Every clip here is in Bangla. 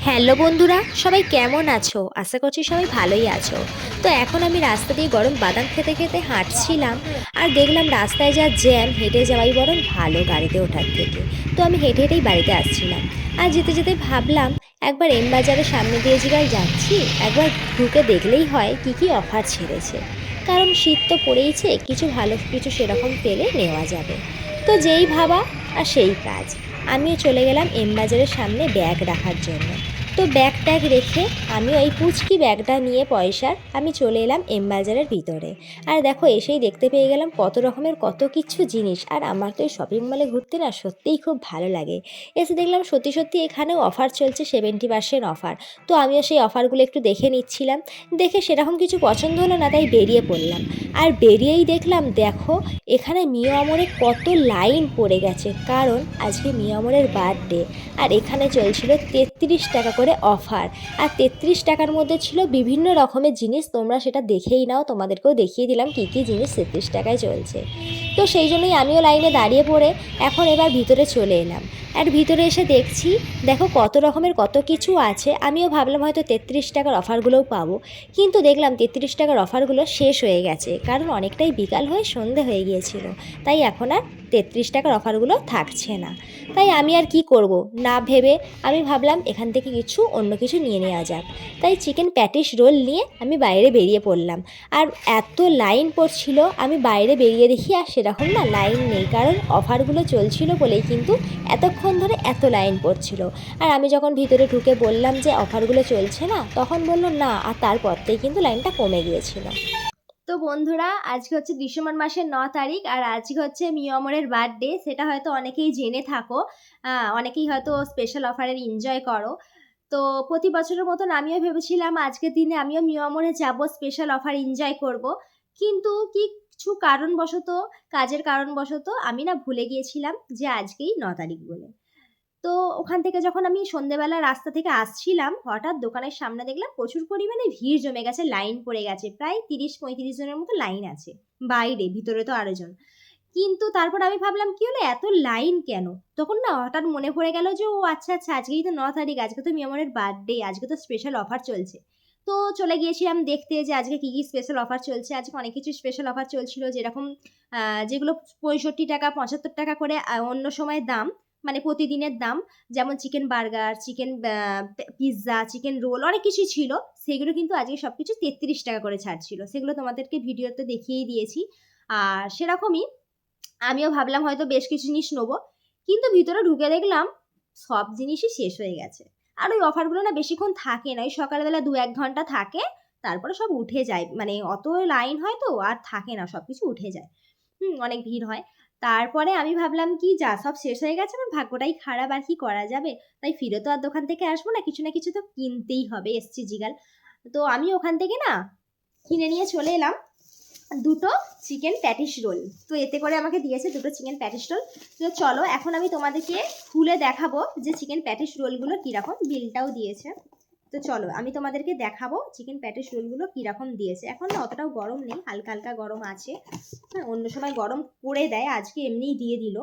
হ্যালো বন্ধুরা, সবাই কেমন আছো? আশা করছি সবাই ভালোই আছো। তো এখন আমি রাস্তা দিয়ে গরম বাদাম খেতে খেতে হাঁটছিলাম, আর দেখলাম রাস্তায় যা জ্যাম, হেঁটে যাওয়াই বরং ভালো গাড়িতে ওঠার থেকে। তো আমি হেঁটে হেঁটেই বাড়িতে আসছিলাম, আর যেতে যেতে ভাবলাম একবার এম বাজারের সামনে দিয়ে যেবার যাচ্ছি, একবার ঢুকে দেখলেই হয় কি কি অফার ছেড়েছে। কারণ শীত তো পড়েইছে, কিছু ভালো কিছু সেরকম পেলে নেওয়া যাবে। তো যেই ভাবা আর সেই কাজ, আমিও চলে গেলাম এম বাজারের সামনে ব্যাগ রাখার জন্য। তো ব্যাগ ট্যাগ রেখে আমিও এই পুচকি ব্যাগটা নিয়ে পয়সার আমি চলে এলাম এম বাজারের ভিতরে। আর দেখো, এসেই দেখতে পেয়ে গেলাম কত রকমের কত কিছু জিনিস। আর আমার তো এই শপিং মলে ঘুরতে না সত্যিই খুব ভালো লাগে। এসে দেখলাম সত্যি সত্যি এখানেও অফার চলছে, 70% অফার। তো আমিও সেই অফারগুলো একটু দেখে নিচ্ছিলাম। দেখে সেরকম কিছু পছন্দ হলো না, তাই বেরিয়ে পড়লাম। আর বেরিয়েই দেখলাম, দেখো, এখানে মিও আমরে কত লাইন পড়ে গেছে, কারণ আজকে মিও আমরের বার্থডে। আর এখানে চলছিল 33 টাকা করে অফার। আর 33 টাকার মধ্যে ছিল বিভিন্ন রকমের জিনিস, তোমরা সেটা দেখেই নাও, তোমাদেরকেও দেখিয়ে দিলাম কী কী জিনিস 33 টাকায় চলছে। তো সেই জন্যই আমিও লাইনে দাঁড়িয়ে পড়ে এখন এবার ভিতরে চলে এলাম। আর ভিতরে এসে দেখছি, দেখো কত রকমের কত কিছু আছে। আমিও ভাবলাম হয়তো 33 টাকার অফারগুলোও পাবো, কিন্তু দেখলাম 33 টাকার অফারগুলো শেষ হয়ে গেছে, কারণ অনেকটাই বিকাল হয়ে সন্ধে হয়ে গিয়েছিল। তাই এখন আর 33 টাকার অফারগুলো থাকছে না। তাই আমি আর কি করব না ভেবে আমি ভাবলাম এখান থেকে কিছু অন্য কিছু নিয়ে নেওয়া যাক। তাই চিকেন প্যাটিস রোল নিয়ে আমি বাইরে বেরিয়ে পড়লাম। আর এত লাইন পড়ছিল, আমি বাইরে বেরিয়ে দেখি আর সেরকম না লাইন নেই, কারণ অফারগুলো চলছিল বলেই কিন্তু এতক্ষণ ধরে এত লাইন পড়ছিল। আর আমি যখন ভিতরে ঢুকে বললাম যে অফারগুলো চলছে না, তখন বললো না, আর তারপরতেই কিন্তু লাইনটা কমে গিয়েছিল। তো বন্ধুরা, আজকে হচ্ছে ডিসেম্বর মাসের 9 তারিখ, আর আজকে হচ্ছে মিও আমরের বার্থডে। সেটা হয়তো অনেকেই জেনে থাকো, অনেকেই হয়তো স্পেশাল অফারের এনজয় করো। তো প্রতি বছরের মতন আমিও ভেবেছিলাম আজকের দিনে আমিও মিও আমরে যাব, স্পেশাল অফার এনজয় করব। কিন্তু কিছু কারণবশত, কাজের কারণবশত আমি না ভুলে গিয়েছিলাম যে আজকেই 9 তারিখ বলে। তো ওখান থেকে যখন আমি সন্ধেবেলা রাস্তা থেকে আসছিলাম, হঠাৎ দোকানের সামনে দেখলাম প্রচুর পরিমাণে ভিড় জমে গেছে, লাইন পড়ে গেছে, প্রায় 30-35 জনের মতো লাইন আছে বাইরে, ভিতরে তো আরো জন। কিন্তু তারপর আমি ভাবলাম কি হলো, এত লাইন কেন? তখন না হঠাৎ মনে পড়ে গেল যে ও আচ্ছা আচ্ছা, আজকেই তো 9 তারিখ, আজকে তো মিয়ামরের বার্থডে, আজকে তো স্পেশাল অফার চলছে। তো চলে গিয়েছিলাম দেখতে যে আজকে কি কি স্পেশাল অফার চলছে। আজকে অনেক কিছু স্পেশাল অফার চলছিল, যেরকম যেগুলো 65 টাকা 75 টাকা করে অন্য সময় দাম, মানে প্রতিদিনের দাম। যেমন chicken burger, chicken pizza, chicken roll, অনেক কিছুই ছিল। সেগুলো কিন্তু আজকে সব কিছু 33 টাকা করে ছাড় ছিল, সেগুলো তোমাদেরকে ভিডিওতে দেখিয়েই দিয়েছি। আর সেরকমই আমিও ভাবলাম হয়তো বেশ কিছু জিনিস নেবো, কিন্তু ভিতরে ঢুকে দেখলাম সব জিনিসই শেষ হয়ে গেছে। আর ওই অফারগুলো না বেশিক্ষণ থাকে না, ওই সকালবেলা 2-1 ঘন্টা থাকে, তারপরে সব উঠে যায়। মানে অত লাইন হয় তো আর থাকে না, সব কিছু উঠে যায়। অনেক ভিড় হয়। তারপরে আমি ভাবলাম কি, যা সব শেষ হয়ে গেছে, আমার ভাগ্যটাই খারাপ, আর কি করা যাবে। তাই ফিরে তো আর দোকান থেকে আসবো না কিছু তো কিনতেই হবে, এসছি জিগাল। তো আমি ওখান থেকে না কিনে নিয়ে চলে এলাম দুটো চিকেন প্যাটিস রোল। তো এতে করে আমাকে দিয়েছে দুটো চিকেন প্যাটিস রোল। তো চলো এখন আমি তোমাদেরকে খুলে দেখাবো যে চিকেন প্যাটিস রোলগুলো কীরকম, বিলটাও দিয়েছে। তো চলো আমি তোমাদেরকে দেখাবো চিকেন প্যাটিস রোলগুলো কীরকম দিয়েছে। এখন না অতটাও গরম নেই, হালকা হালকা গরম আছে। হ্যাঁ, অন্য সময় গরম করে দেয়, আজকে এমনিই দিয়ে দিল।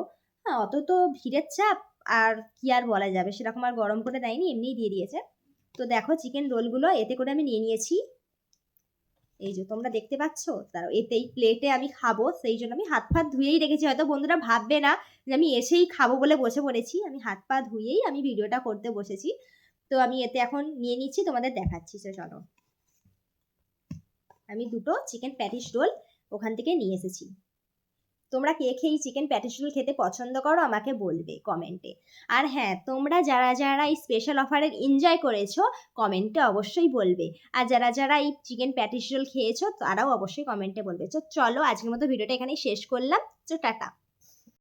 হ্যাঁ, অত তো ভিড়ের চাপ, আর কি আর বলা যাবে, সেরকম আর গরম করে দেয়নি, এমনিই দিয়ে দিয়েছে। তো দেখো চিকেন রোলগুলো এতে করে আমি নিয়ে নিয়েছি। এই যে তোমরা দেখতে পাচ্ছ, তার এতেই প্লেটে আমি খাবো, সেই জন্য আমি হাত পা ধুয়েই রেখেছি। হয়তো বন্ধুরা ভাববে না যে আমি এসেই খাবো বলে বসে পড়েছি, আমি হাত পা ধুয়েই আমি ভিডিওটা করতে বসেছি। তো আমি এতে এখন নিয়ে নিচ্ছি, তোমাদের দেখাচ্ছি। তো চলো, আমি দুটো চিকেন প্যাটিস রোল ওখান থেকে নিয়ে এসেছি। তোমরা কে খেয়ে চিকেন প্যাটিস রোল খেতে পছন্দ করো আমাকে বলবে কমেন্টে। আর হ্যাঁ, তোমরা যারা যারা এই স্পেশাল অফারের এনজয় করেছো কমেন্টে অবশ্যই বলবে। আর যারা যারা এই চিকেন প্যাটিস রোল খেয়েছো তারাও অবশ্যই কমেন্টে বলবে। তো চলো, আজকের মতো ভিডিওটা এখানেই শেষ করলাম। তো টাটা।